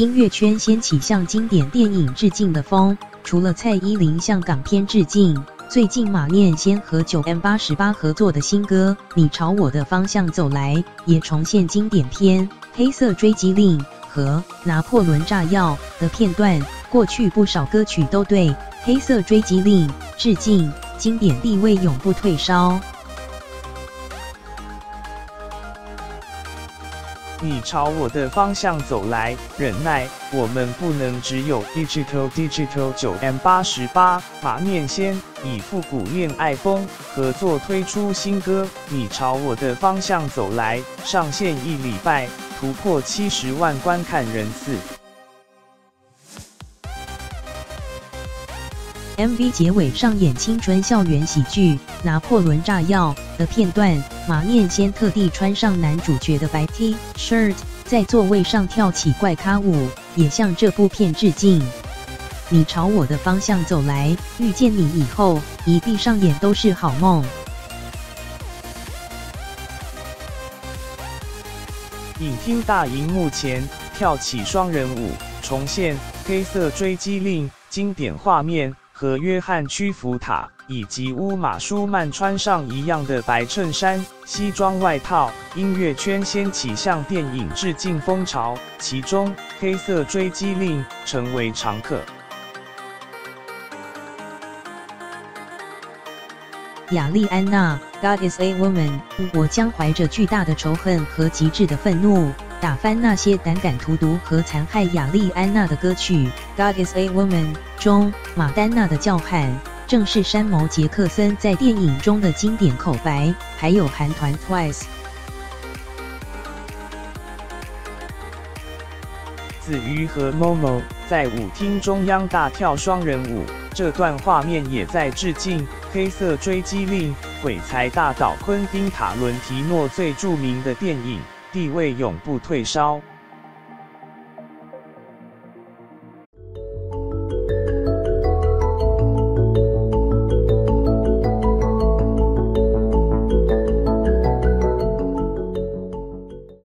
音乐圈掀起向经典电影致敬的风。除了蔡依林向港片致敬，最近马念先和9M88合作的新歌《你朝我的方向走来》也重现经典片《黑色追击令》和《拿破仑炸药》的片段。过去不少歌曲都对《黑色追击令》致敬，经典地位永不退烧。你朝我的方向走来，忍耐，我们不能只有 Digital 9M88，马念先以复古恋爱风合作推出新歌《你朝我的方向走来》，上线1礼拜，突破70万观看人次。MV 结尾上演青春校园喜剧《拿破仑炸药》的片段，马念先特地穿上男主角的白 T shirt， 在座位上跳起怪咖舞，也向这部片致敬。你朝我的方向走来，遇见你以后，一闭上眼都是好梦。影厅大荧幕前跳起双人舞，重现《黑色追击令》经典画面。和约翰屈服塔以及乌玛舒曼穿上一样的白衬衫、西装外套，音乐圈掀起向电影致敬风潮，其中《黑色追击令》成为常客。雅丽安娜 God is a woman， 我将怀着巨大的仇恨和极致的愤怒，打翻那些胆敢荼毒和残害雅丽安娜的歌曲。God is a woman 中，马丹娜的叫喊正是山谋杰克森在电影中的经典口白，还有韩团 Twice。子瑜和 Momo 在舞厅中央大跳双人舞，这段画面也在致敬《黑色追击令》，鬼才大导昆汀·塔伦提诺最著名的电影，地位永不退烧。